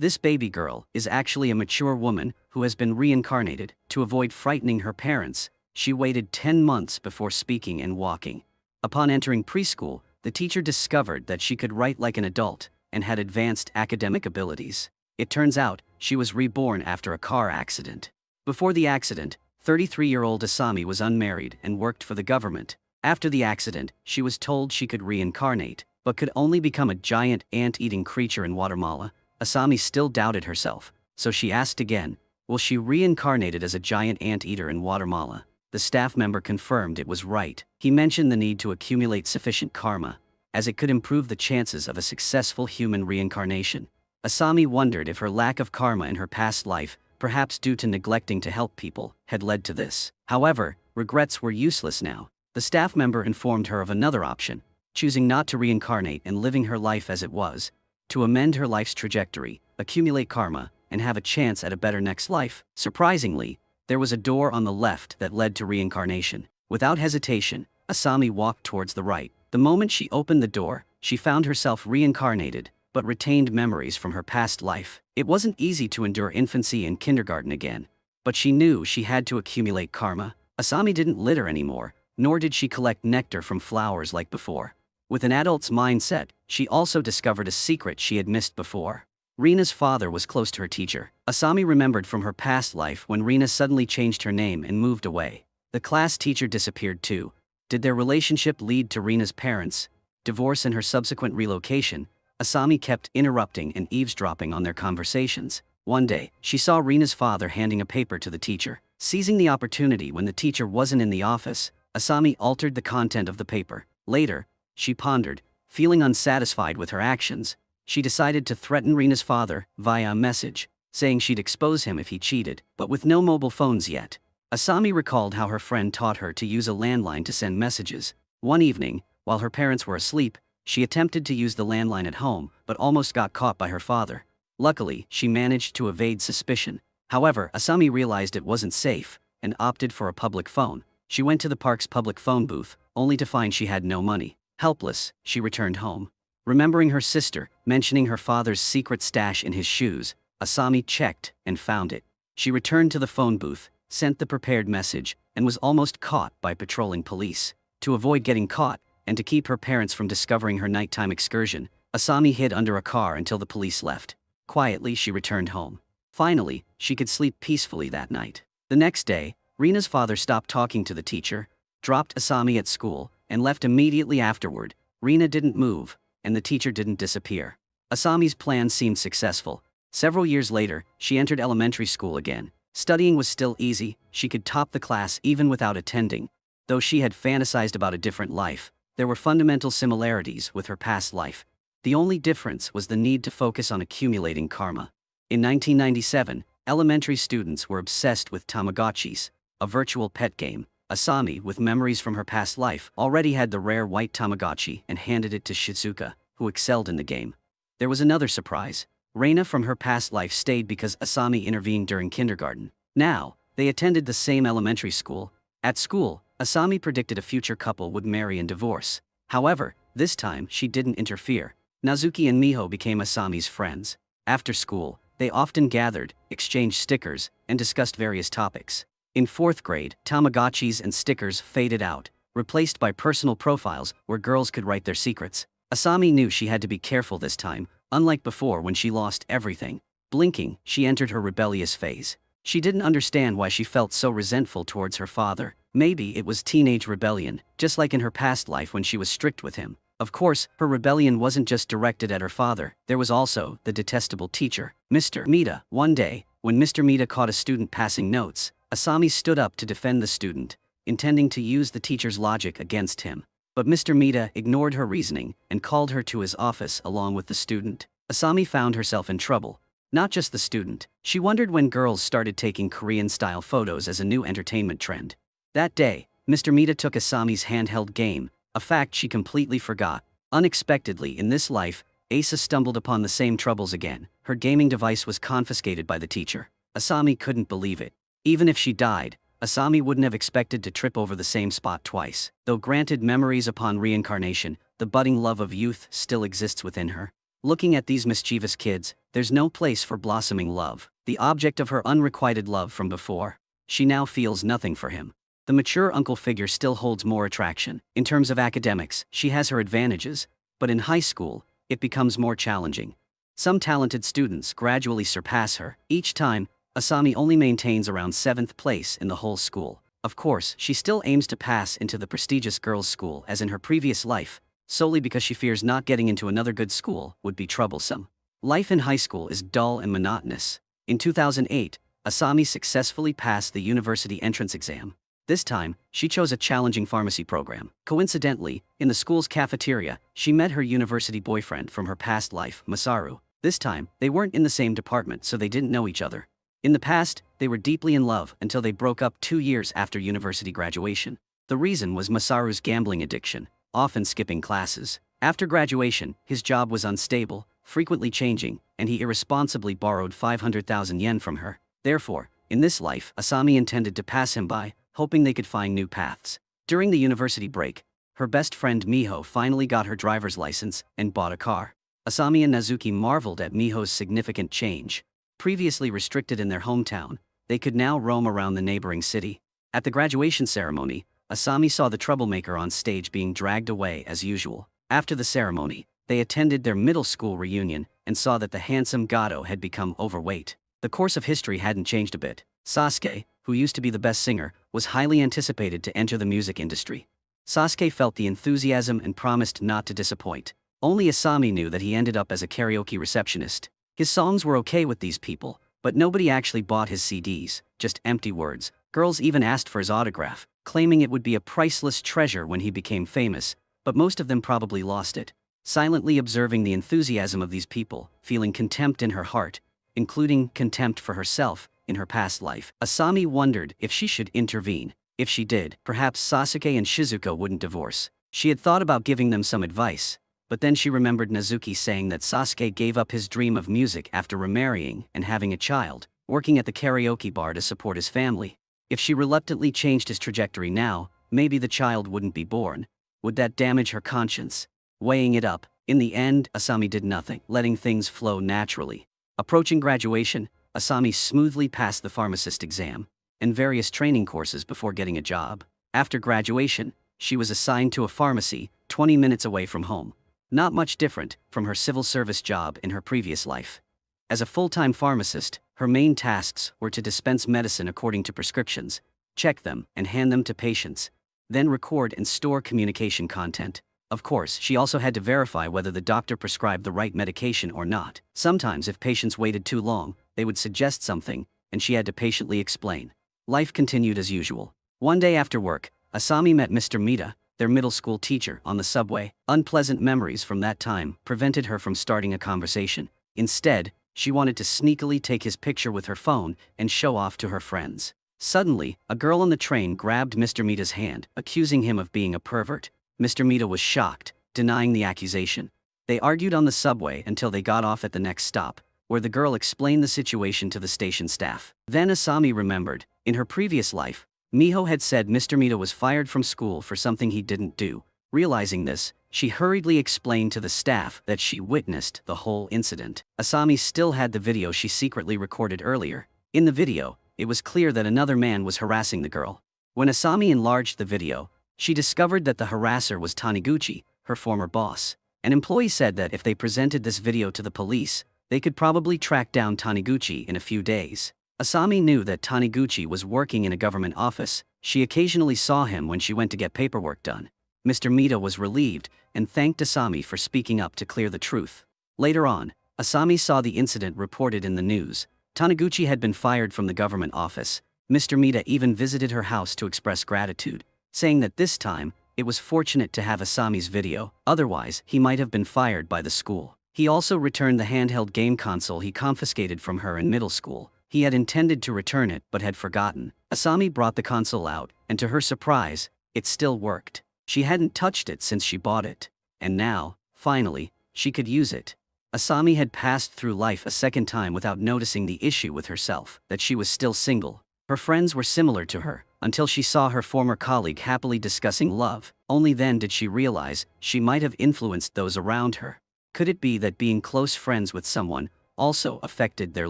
This baby girl is actually a mature woman who has been reincarnated. To avoid frightening her parents, she waited 10 months before speaking and walking. Upon entering preschool, the teacher discovered that she could write like an adult and had advanced academic abilities. It turns out, she was reborn after a car accident. Before the accident, 33-year-old Asami was unmarried and worked for the government. After the accident, she was told she could reincarnate, but could only become a giant ant-eating creature in Guatemala. Asami still doubted herself, so she asked again, will she reincarnated as a giant ant-eater in Guatemala? The staff member confirmed it was right. He mentioned the need to accumulate sufficient karma, as it could improve the chances of a successful human reincarnation. Asami wondered if her lack of karma in her past life, perhaps due to neglecting to help people, had led to this. However, regrets were useless now. The staff member informed her of another option, choosing not to reincarnate and living her life as it was, to amend her life's trajectory, accumulate karma, and have a chance at a better next life. Surprisingly, there was a door on the left that led to reincarnation. Without hesitation, Asami walked towards the right. The moment she opened the door, she found herself reincarnated, but retained memories from her past life. It wasn't easy to endure infancy and kindergarten again, but she knew she had to accumulate karma. Asami didn't litter anymore, nor did she collect nectar from flowers like before. With an adult's mindset, she also discovered a secret she had missed before. Rina's father was close to her teacher. Asami remembered from her past life when Rina suddenly changed her name and moved away. The class teacher disappeared too. Did their relationship lead to Rina's parents' divorce and her subsequent relocation? Asami kept interrupting and eavesdropping on their conversations. One day, she saw Rina's father handing a paper to the teacher. Seizing the opportunity when the teacher wasn't in the office, Asami altered the content of the paper. Later, she pondered, feeling unsatisfied with her actions. She decided to threaten Rina's father via a message, saying she'd expose him if he cheated, but with no mobile phones yet. Asami recalled how her friend taught her to use a landline to send messages. One evening, while her parents were asleep, she attempted to use the landline at home, but almost got caught by her father. Luckily, she managed to evade suspicion. However, Asami realized it wasn't safe, and opted for a public phone. She went to the park's public phone booth, only to find she had no money. Helpless, she returned home. Remembering her sister mentioning her father's secret stash in his shoes, Asami checked and found it. She returned to the phone booth, sent the prepared message, and was almost caught by patrolling police. To avoid getting caught, and to keep her parents from discovering her nighttime excursion, Asami hid under a car until the police left. Quietly, she returned home. Finally, she could sleep peacefully that night. The next day, Rina's father stopped talking to the teacher, dropped Asami at school, and left immediately afterward. Rina didn't move, and the teacher didn't disappear. Asami's plan seemed successful. Several years later, she entered elementary school again. Studying was still easy, she could top the class even without attending. Though she had fantasized about a different life, there were fundamental similarities with her past life. The only difference was the need to focus on accumulating karma. In 1997, elementary students were obsessed with Tamagotchis, a virtual pet game. Asami, with memories from her past life, already had the rare white Tamagotchi and handed it to Shizuka, who excelled in the game. There was another surprise. Reina from her past life stayed because Asami intervened during kindergarten. Now, they attended the same elementary school. At school, Asami predicted a future couple would marry and divorce. However, this time she didn't interfere. Nazuki and Miho became Asami's friends. After school, they often gathered, exchanged stickers, and discussed various topics. In 4th grade, Tamagotchis and stickers faded out, replaced by personal profiles where girls could write their secrets. Asami knew she had to be careful this time, unlike before when she lost everything. Blinking, she entered her rebellious phase. She didn't understand why she felt so resentful towards her father. Maybe it was teenage rebellion, just like in her past life when she was strict with him. Of course, her rebellion wasn't just directed at her father, there was also the detestable teacher, Mr. Mita. One day, when Mr. Mita caught a student passing notes, Asami stood up to defend the student, intending to use the teacher's logic against him. But Mr. Mita ignored her reasoning and called her to his office along with the student. Asami found herself in trouble. Not just the student, she wondered when girls started taking Korean-style photos as a new entertainment trend. That day, Mr. Mita took Asami's handheld game, a fact she completely forgot. Unexpectedly in this life, Asa stumbled upon the same troubles again. Her gaming device was confiscated by the teacher. Asami couldn't believe it. Even if she died, Asami wouldn't have expected to trip over the same spot twice. Though granted memories upon reincarnation, the budding love of youth still exists within her. Looking at these mischievous kids, there's no place for blossoming love. The object of her unrequited love from before, she now feels nothing for him. The mature uncle figure still holds more attraction. In terms of academics, she has her advantages, but in high school, it becomes more challenging. Some talented students gradually surpass her. Each time, Asami only maintains around 7th place in the whole school. Of course, she still aims to pass into the prestigious girls' school as in her previous life, solely because she fears not getting into another good school would be troublesome. Life in high school is dull and monotonous. In 2008, Asami successfully passed the university entrance exam. This time, she chose a challenging pharmacy program. Coincidentally, in the school's cafeteria, she met her university boyfriend from her past life, Masaru. This time, they weren't in the same department, so they didn't know each other. In the past, they were deeply in love until they broke up 2 years after university graduation. The reason was Masaru's gambling addiction, often skipping classes. After graduation, his job was unstable, frequently changing, and he irresponsibly borrowed 500,000 yen from her. Therefore, in this life, Asami intended to pass him by, hoping they could find new paths. During the university break, her best friend Miho finally got her driver's license and bought a car. Asami and Nazuki marveled at Miho's significant change. Previously restricted in their hometown, they could now roam around the neighboring city. At the graduation ceremony, Asami saw the troublemaker on stage being dragged away as usual. After the ceremony, they attended their middle school reunion and saw that the handsome Gato had become overweight. The course of history hadn't changed a bit. Sasuke, who used to be the best singer, was highly anticipated to enter the music industry. Sasuke felt the enthusiasm and promised not to disappoint. Only Asami knew that he ended up as a karaoke receptionist. His songs were okay with these people, but nobody actually bought his CDs, just empty words. Girls even asked for his autograph, claiming it would be a priceless treasure when he became famous, but most of them probably lost it. Silently observing the enthusiasm of these people, feeling contempt in her heart, including contempt for herself, in her past life, Asami wondered if she should intervene. If she did, perhaps Sasuke and Shizuka wouldn't divorce. She had thought about giving them some advice, but then she remembered Nazuki saying that Sasuke gave up his dream of music after remarrying and having a child, working at the karaoke bar to support his family. If she reluctantly changed his trajectory now, maybe the child wouldn't be born. Would that damage her conscience? Weighing it up, in the end, Asami did nothing, letting things flow naturally. Approaching graduation, Asami smoothly passed the pharmacist exam and various training courses before getting a job. After graduation, she was assigned to a pharmacy 20 minutes away from home. Not much different from her civil service job in her previous life. As a full-time pharmacist, her main tasks were to dispense medicine according to prescriptions, check them and hand them to patients, then record and store communication content. Of course, she also had to verify whether the doctor prescribed the right medication or not. Sometimes if patients waited too long, they would suggest something, and she had to patiently explain. Life continued as usual. One day after work, Asami met Mr. Mita, their middle school teacher, on the subway. Unpleasant memories from that time prevented her from starting a conversation. Instead, she wanted to sneakily take his picture with her phone and show off to her friends. Suddenly, a girl on the train grabbed Mr. Mita's hand, accusing him of being a pervert. Mr. Mita was shocked, denying the accusation. They argued on the subway until they got off at the next stop, where the girl explained the situation to the station staff. Then Asami remembered, in her previous life, Miho had said Mr. Mita was fired from school for something he didn't do. Realizing this, she hurriedly explained to the staff that she witnessed the whole incident. Asami still had the video she secretly recorded earlier. In the video, it was clear that another man was harassing the girl. When Asami enlarged the video, she discovered that the harasser was Taniguchi, her former boss. An employee said that if they presented this video to the police, they could probably track down Taniguchi in a few days. Asami knew that Taniguchi was working in a government office. She occasionally saw him when she went to get paperwork done. Mr. Mita was relieved and thanked Asami for speaking up to clear the truth. Later on, Asami saw the incident reported in the news. Taniguchi had been fired from the government office. Mr. Mita even visited her house to express gratitude, saying that this time, it was fortunate to have Asami's video, otherwise he might have been fired by the school. He also returned the handheld game console he confiscated from her in middle school. He had intended to return it but had forgotten. Asami brought the console out, and to her surprise, it still worked. She hadn't touched it since she bought it. And now, finally, she could use it. Asami had passed through life a second time without noticing the issue with herself, that she was still single. Her friends were similar to her, until she saw her former colleague happily discussing love. Only then did she realize she might have influenced those around her. Could it be that being close friends with someone also affected their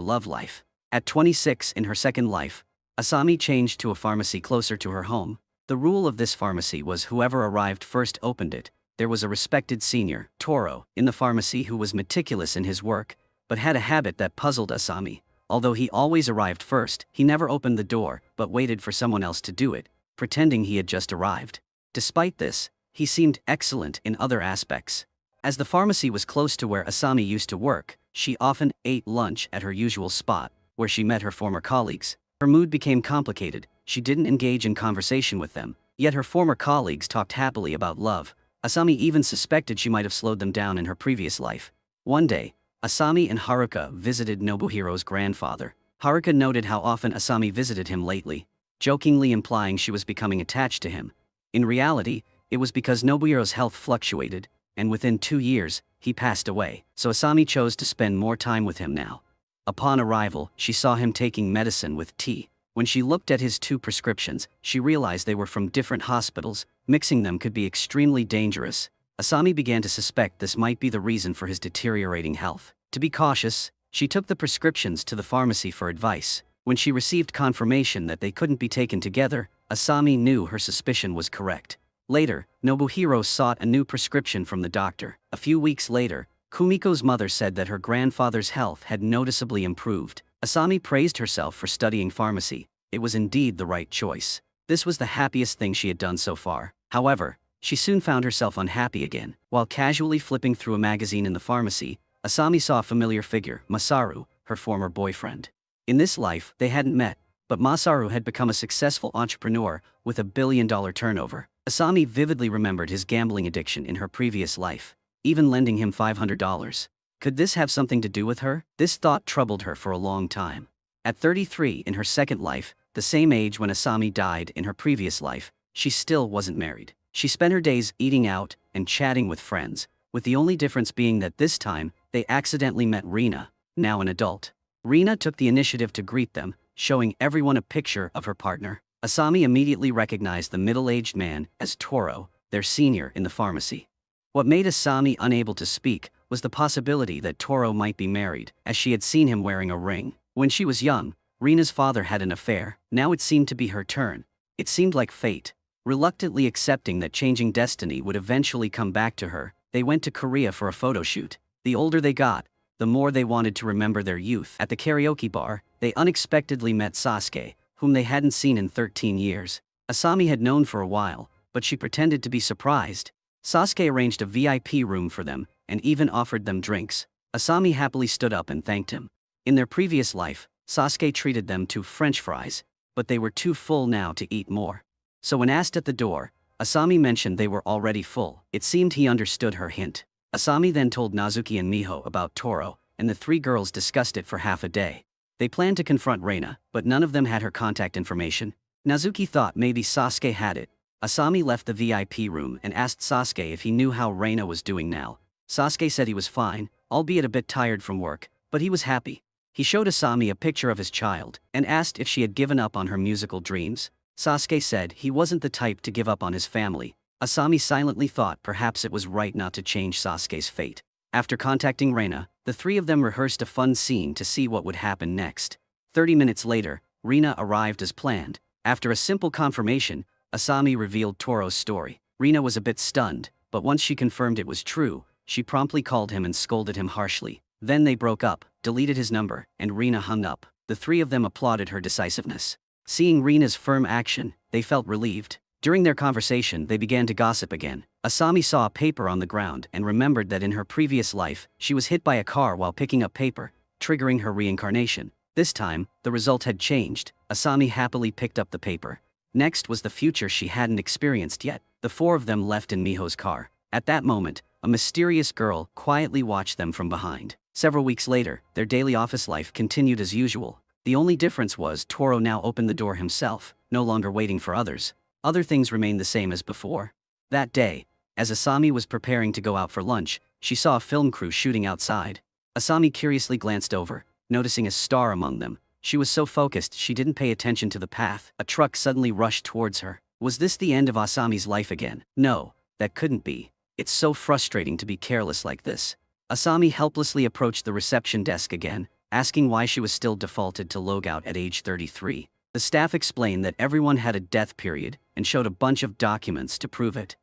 love life? At 26 in her second life, Asami changed to a pharmacy closer to her home. The rule of this pharmacy was whoever arrived first opened it. There was a respected senior, Toro, in the pharmacy who was meticulous in his work, but had a habit that puzzled Asami. Although he always arrived first, he never opened the door, but waited for someone else to do it, pretending he had just arrived. Despite this, he seemed excellent in other aspects. As the pharmacy was close to where Asami used to work, she often ate lunch at her usual spot, where she met her former colleagues. Her mood became complicated. She didn't engage in conversation with them, yet her former colleagues talked happily about love. Asami even suspected she might have slowed them down in her previous life. One day, Asami and Haruka visited Nobuhiro's grandfather. Haruka noted how often Asami visited him lately, jokingly implying she was becoming attached to him. In reality, it was because Nobuhiro's health fluctuated, and within 2 years, he passed away, so Asami chose to spend more time with him now. Upon arrival, she saw him taking medicine with tea. When she looked at his 2 prescriptions, she realized they were from different hospitals. Mixing them could be extremely dangerous. Asami began to suspect this might be the reason for his deteriorating health. To be cautious, she took the prescriptions to the pharmacy for advice. When she received confirmation that they couldn't be taken together, Asami knew her suspicion was correct. Later, Nobuhiro sought a new prescription from the doctor. A few weeks later, Kumiko's mother said that her grandfather's health had noticeably improved. Asami praised herself for studying pharmacy. It was indeed the right choice. This was the happiest thing she had done so far. However, she soon found herself unhappy again. While casually flipping through a magazine in the pharmacy, Asami saw a familiar figure, Masaru, her former boyfriend. In this life, they hadn't met, but Masaru had become a successful entrepreneur with a billion-dollar turnover. Asami vividly remembered his gambling addiction in her previous life, even lending him $500. Could this have something to do with her? This thought troubled her for a long time. At 33 in her second life, the same age when Asami died in her previous life, she still wasn't married. She spent her days eating out and chatting with friends, with the only difference being that this time, they accidentally met Rina, now an adult. Rina took the initiative to greet them, showing everyone a picture of her partner. Asami immediately recognized the middle-aged man as Toro, their senior in the pharmacy. What made Asami unable to speak was the possibility that Toro might be married, as she had seen him wearing a ring. When she was young, Rina's father had an affair. Now it seemed to be her turn. It seemed like fate. Reluctantly accepting that changing destiny would eventually come back to her, they went to Korea for a photo shoot. The older they got, the more they wanted to remember their youth. At the karaoke bar, they unexpectedly met Sasuke, whom they hadn't seen in 13 years. Asami had known for a while, but she pretended to be surprised. Sasuke arranged a VIP room for them, and even offered them drinks. Asami happily stood up and thanked him. In their previous life, Sasuke treated them to French fries, but they were too full now to eat more. So when asked at the door, Asami mentioned they were already full. It seemed he understood her hint. Asami then told Nazuki and Miho about Toro, and the 3 girls discussed it for half a day. They planned to confront Reina, but none of them had her contact information. Nazuki thought maybe Sasuke had it. Asami left the VIP room and asked Sasuke if he knew how Reina was doing now. Sasuke said he was fine, albeit a bit tired from work, but he was happy. He showed Asami a picture of his child, and asked if she had given up on her musical dreams. Sasuke said he wasn't the type to give up on his family. Asami silently thought perhaps it was right not to change Sasuke's fate. After contacting Reina, the 3 of them rehearsed a fun scene to see what would happen next. 30 minutes later, Rina arrived as planned. After a simple confirmation, Asami revealed Toro's story. Rina was a bit stunned, but once she confirmed it was true, she promptly called him and scolded him harshly. Then they broke up, deleted his number, and Rina hung up. The 3 of them applauded her decisiveness. Seeing Rina's firm action, they felt relieved. During their conversation, they began to gossip again. Asami saw a paper on the ground and remembered that in her previous life, she was hit by a car while picking up paper, triggering her reincarnation. This time, the result had changed. Asami happily picked up the paper. Next was the future she hadn't experienced yet. The 4 of them left in Miho's car. At that moment, a mysterious girl quietly watched them from behind. Several weeks later, their daily office life continued as usual. The only difference was Toro now opened the door himself, no longer waiting for others. Other things remained the same as before. That day, as Asami was preparing to go out for lunch, she saw a film crew shooting outside. Asami curiously glanced over, noticing a star among them. She was so focused she didn't pay attention to the path. A truck suddenly rushed towards her. Was this the end of Asami's life again? No, that couldn't be. It's so frustrating to be careless like this. Asami helplessly approached the reception desk again, asking why she was still defaulted to logout at age 33. The staff explained that everyone had a death period and showed a bunch of documents to prove it.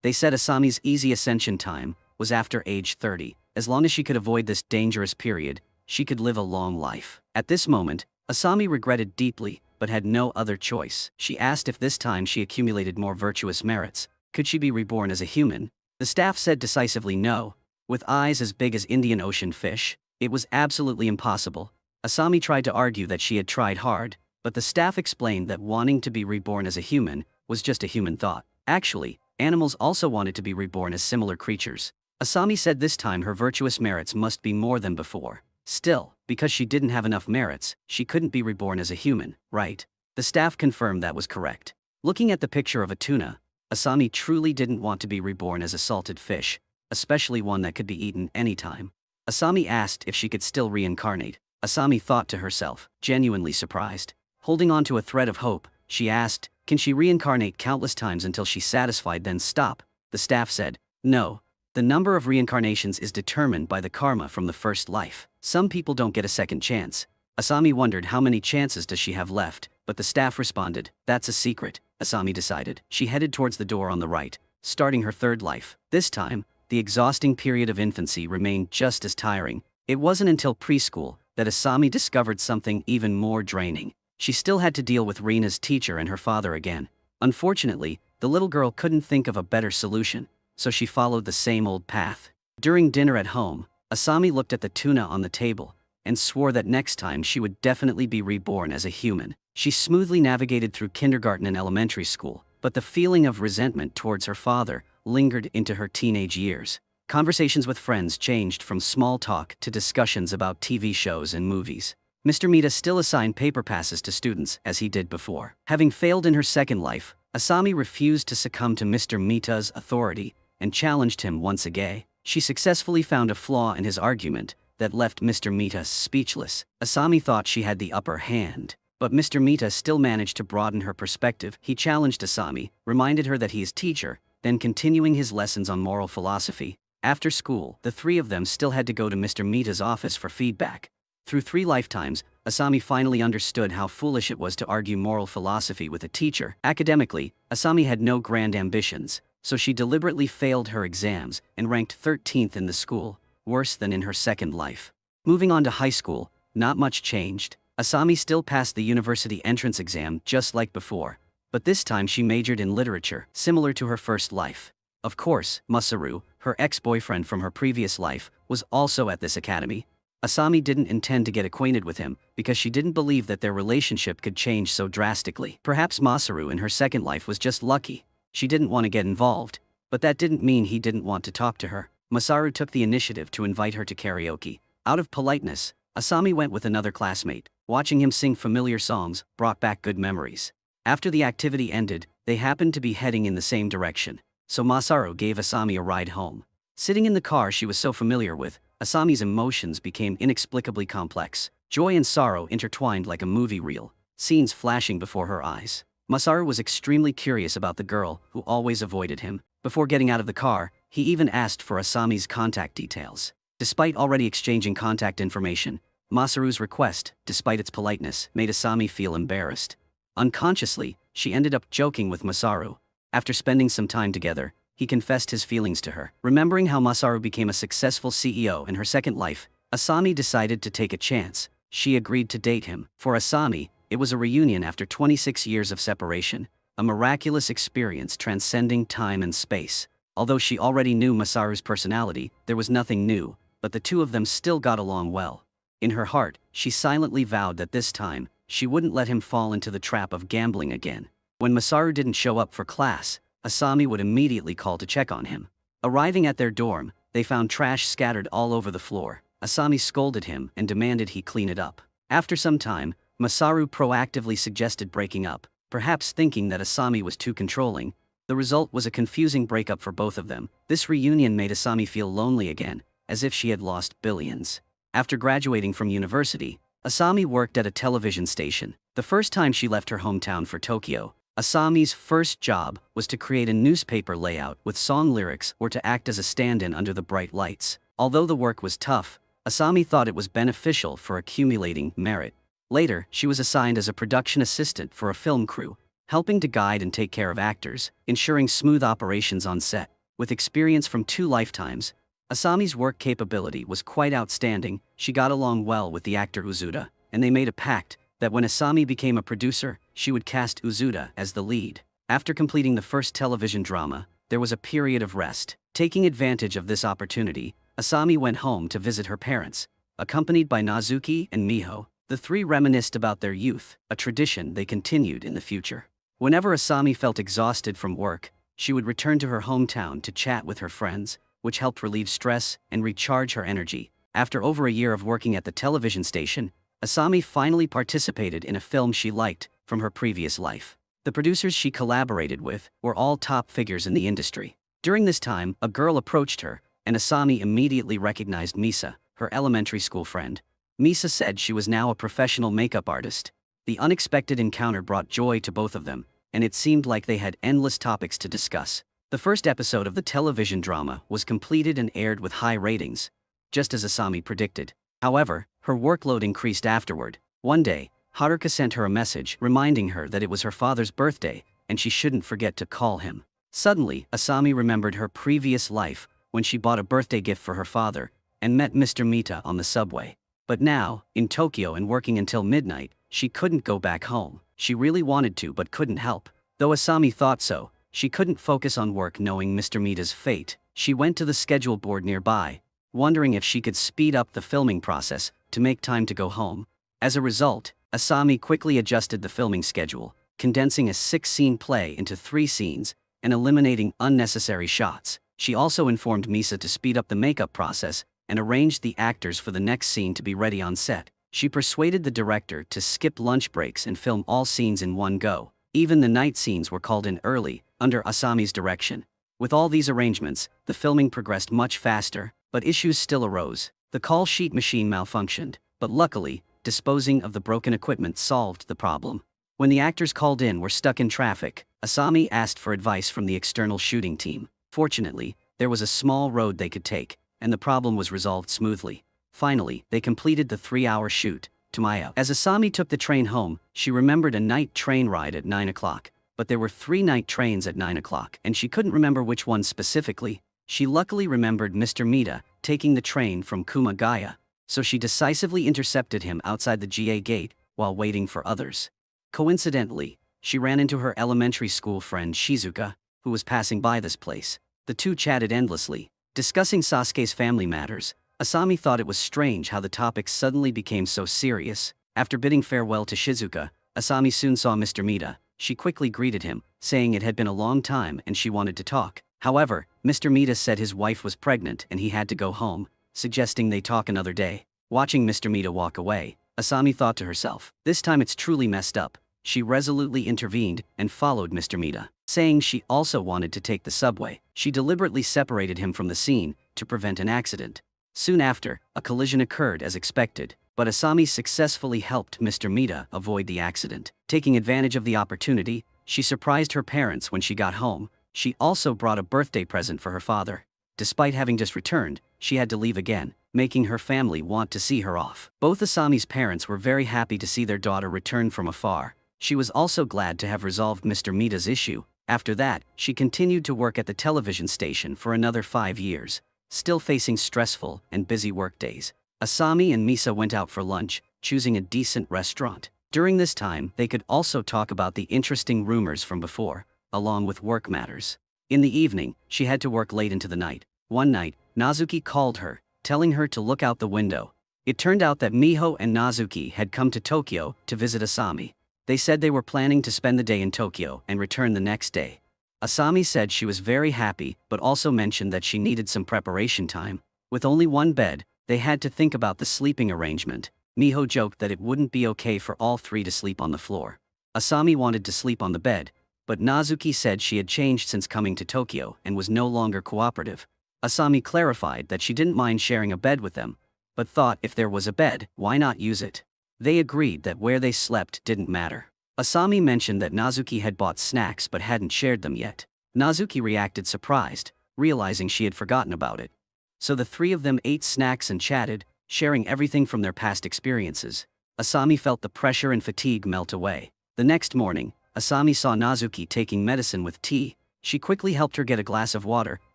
They said Asami's easy ascension time was after age 30. As long as she could avoid this dangerous period, she could live a long life. At this moment, Asami regretted deeply, but had no other choice. She asked if this time she accumulated more virtuous merits, could she be reborn as a human? The staff said decisively no. With eyes as big as Indian Ocean fish, it was absolutely impossible. Asami tried to argue that she had tried hard, but the staff explained that wanting to be reborn as a human was just a human thought. Actually, animals also wanted to be reborn as similar creatures. Asami said this time her virtuous merits must be more than before. Still, because she didn't have enough merits, she couldn't be reborn as a human, right? The staff confirmed that was correct. Looking at the picture of a tuna, Asami truly didn't want to be reborn as a salted fish, especially one that could be eaten anytime. Asami asked if she could still reincarnate. Asami thought to herself, genuinely surprised. Holding on to a thread of hope, she asked, can she reincarnate countless times until she's satisfied then stop? The staff said, no. The number of reincarnations is determined by the karma from the first life. Some people don't get a second chance. Asami wondered how many chances does she have left, but the staff responded, that's a secret. Asami decided. She headed towards the door on the right, starting her third life. This time, the exhausting period of infancy remained just as tiring. It wasn't until preschool that Asami discovered something even more draining. She still had to deal with Rina's teacher and her father again. Unfortunately, the little girl couldn't think of a better solution, so she followed the same old path. During dinner at home, Asami looked at the tuna on the table and swore that next time she would definitely be reborn as a human. She smoothly navigated through kindergarten and elementary school, but the feeling of resentment towards her father lingered into her teenage years. Conversations with friends changed from small talk to discussions about TV shows and movies. Mr. Mita still assigned paper passes to students as he did before. Having failed in her second life, Asami refused to succumb to Mr. Mita's authority and challenged him once again. She successfully found a flaw in his argument that left Mr. Mita speechless. Asami thought she had the upper hand, but Mr. Mita still managed to broaden her perspective. He challenged Asami, reminded her that he is teacher, then continuing his lessons on moral philosophy. After school, the three of them still had to go to Mr. Mita's office for feedback. Through 3 lifetimes, Asami finally understood how foolish it was to argue moral philosophy with a teacher. Academically, Asami had no grand ambitions, so she deliberately failed her exams and ranked 13th in the school, worse than in her second life. Moving on to high school, not much changed. Asami still passed the university entrance exam just like before, but this time she majored in literature, similar to her first life. Of course, Masaru, her ex-boyfriend from her previous life, was also at this academy. Asami didn't intend to get acquainted with him because she didn't believe that their relationship could change so drastically. Perhaps Masaru in her second life was just lucky. She didn't want to get involved, but that didn't mean he didn't want to talk to her. Masaru took the initiative to invite her to karaoke. Out of politeness, Asami went with another classmate. Watching him sing familiar songs brought back good memories. After the activity ended, they happened to be heading in the same direction, so Masaru gave Asami a ride home. Sitting in the car she was so familiar with, Asami's emotions became inexplicably complex. Joy and sorrow intertwined like a movie reel, scenes flashing before her eyes. Masaru was extremely curious about the girl who always avoided him. Before getting out of the car, he even asked for Asami's contact details. Despite already exchanging contact information, Masaru's request, despite its politeness, made Asami feel embarrassed. Unconsciously, she ended up joking with Masaru. After spending some time together, he confessed his feelings to her. Remembering how Masaru became a successful CEO in her second life, Asami decided to take a chance. She agreed to date him. For Asami, it was a reunion after 26 years of separation, a miraculous experience transcending time and space. Although she already knew Masaru's personality, there was nothing new, but the two of them still got along well. In her heart, she silently vowed that this time, she wouldn't let him fall into the trap of gambling again. When Masaru didn't show up for class, Asami would immediately call to check on him. Arriving at their dorm, they found trash scattered all over the floor. Asami scolded him and demanded he clean it up. After some time, Masaru proactively suggested breaking up, perhaps thinking that Asami was too controlling. The result was a confusing breakup for both of them. This reunion made Asami feel lonely again, as if she had lost billions. After graduating from university, Asami worked at a television station. The first time she left her hometown for Tokyo, Asami's first job was to create a newspaper layout with song lyrics or to act as a stand-in under the bright lights. Although the work was tough, Asami thought it was beneficial for accumulating merit. Later, she was assigned as a production assistant for a film crew, helping to guide and take care of actors, ensuring smooth operations on set. With experience from 2 lifetimes, Asami's work capability was quite outstanding. She got along well with the actor Uzuda, and they made a pact that when Asami became a producer, she would cast Uzuda as the lead. After completing the first television drama, there was a period of rest. Taking advantage of this opportunity, Asami went home to visit her parents, accompanied by Nazuki and Miho. The 3 reminisced about their youth, a tradition they continued in the future. Whenever Asami felt exhausted from work, she would return to her hometown to chat with her friends, which helped relieve stress and recharge her energy. After over a year of working at the television station, Asami finally participated in a film she liked from her previous life. The producers she collaborated with were all top figures in the industry. During this time, a girl approached her, and Asami immediately recognized Misa, her elementary school friend. Misa said she was now a professional makeup artist. The unexpected encounter brought joy to both of them, and it seemed like they had endless topics to discuss. The first episode of the television drama was completed and aired with high ratings, just as Asami predicted. However, her workload increased afterward. One day, Haruka sent her a message reminding her that it was her father's birthday, and she shouldn't forget to call him. Suddenly, Asami remembered her previous life when she bought a birthday gift for her father and met Mr. Mita on the subway. But now, in Tokyo and working until midnight, she couldn't go back home. She really wanted to but couldn't help. Though Asami thought so, she couldn't focus on work knowing Mr. Mita's fate. She went to the schedule board nearby, wondering if she could speed up the filming process to make time to go home. As a result, Asami quickly adjusted the filming schedule, condensing a 6-scene play into 3 scenes and eliminating unnecessary shots. She also informed Misa to speed up the makeup process and arranged the actors for the next scene to be ready on set. She persuaded the director to skip lunch breaks and film all scenes in one go. Even the night scenes were called in early, under Asami's direction. With all these arrangements, the filming progressed much faster, but issues still arose. The call sheet machine malfunctioned, but luckily, disposing of the broken equipment solved the problem. When the actors called in were stuck in traffic, Asami asked for advice from the external shooting team. Fortunately, there was a small road they could take, and the problem was resolved smoothly. Finally, they completed the 3-hour shoot. Tomaya. As Asami took the train home, she remembered a night train ride at 9 o'clock. But there were 3 night trains at 9 o'clock, and she couldn't remember which one specifically. She luckily remembered Mr. Mita taking the train from Kumagaya, so she decisively intercepted him outside the GA gate while waiting for others. Coincidentally, she ran into her elementary school friend Shizuka, who was passing by this place. The two chatted endlessly, discussing Sasuke's family matters. Asami thought it was strange how the topics suddenly became so serious. After bidding farewell to Shizuka, Asami soon saw Mr. Mita. She quickly greeted him, saying it had been a long time and she wanted to talk. However, Mr. Mita said his wife was pregnant and he had to go home, suggesting they talk another day. Watching Mr. Mita walk away, Asami thought to herself, this time it's truly messed up. She resolutely intervened and followed Mr. Mita, saying she also wanted to take the subway. She deliberately separated him from the scene to prevent an accident. Soon after, a collision occurred as expected, but Asami successfully helped Mr. Mita avoid the accident. Taking advantage of the opportunity, she surprised her parents when she got home. She also brought a birthday present for her father. Despite having just returned, she had to leave again, making her family want to see her off. Both Asami's parents were very happy to see their daughter return from afar. She was also glad to have resolved Mr. Mita's issue. After that, she continued to work at the television station for another 5 years, still facing stressful and busy workdays. Asami and Misa went out for lunch, choosing a decent restaurant. During this time, they could also talk about the interesting rumors from before, along with work matters. In the evening, she had to work late into the night. One night, Nazuki called her, telling her to look out the window. It turned out that Miho and Nazuki had come to Tokyo to visit Asami. They said they were planning to spend the day in Tokyo and return the next day. Asami said she was very happy but also mentioned that she needed some preparation time. With only one bed, they had to think about the sleeping arrangement. Miho joked that it wouldn't be okay for all 3 to sleep on the floor. Asami wanted to sleep on the bed, but Nazuki said she had changed since coming to Tokyo and was no longer cooperative. Asami clarified that she didn't mind sharing a bed with them, but thought if there was a bed, why not use it? They agreed that where they slept didn't matter. Asami mentioned that Nazuki had bought snacks but hadn't shared them yet. Nazuki reacted surprised, realizing she had forgotten about it. So the three of them ate snacks and chatted, sharing everything from their past experiences. Asami felt the pressure and fatigue melt away. The next morning, Asami saw Nazuki taking medicine with tea. She quickly helped her get a glass of water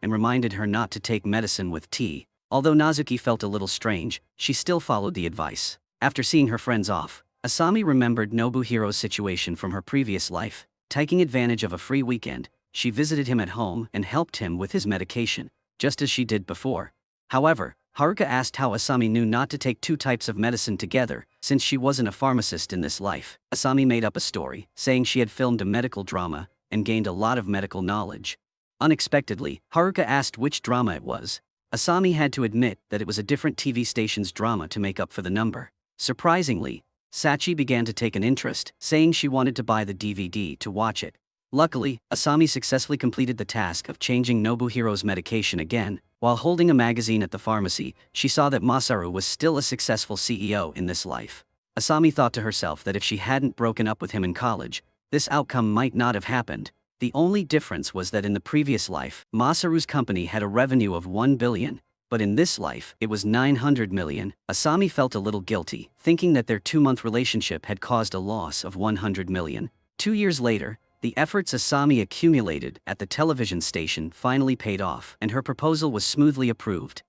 and reminded her not to take medicine with tea. Although Nazuki felt a little strange, she still followed the advice. After seeing her friends off, Asami remembered Nobuhiro's situation from her previous life. Taking advantage of a free weekend, she visited him at home and helped him with his medication, just as she did before. However, Haruka asked how Asami knew not to take two types of medicine together, since she wasn't a pharmacist in this life. Asami made up a story, saying she had filmed a medical drama and gained a lot of medical knowledge. Unexpectedly, Haruka asked which drama it was. Asami had to admit that it was a different TV station's drama to make up for the number. Surprisingly, Sachi began to take an interest, saying she wanted to buy the DVD to watch it. Luckily, Asami successfully completed the task of changing Nobuhiro's medication again. While holding a magazine at the pharmacy, she saw that Masaru was still a successful CEO in this life. Asami thought to herself that if she hadn't broken up with him in college, this outcome might not have happened. The only difference was that in the previous life, Masaru's company had a revenue of 1 billion, but in this life, it was 900 million. Asami felt a little guilty, thinking that their 2-month relationship had caused a loss of 100 million. 2 years later, the efforts Asami accumulated at the television station finally paid off, and her proposal was smoothly approved.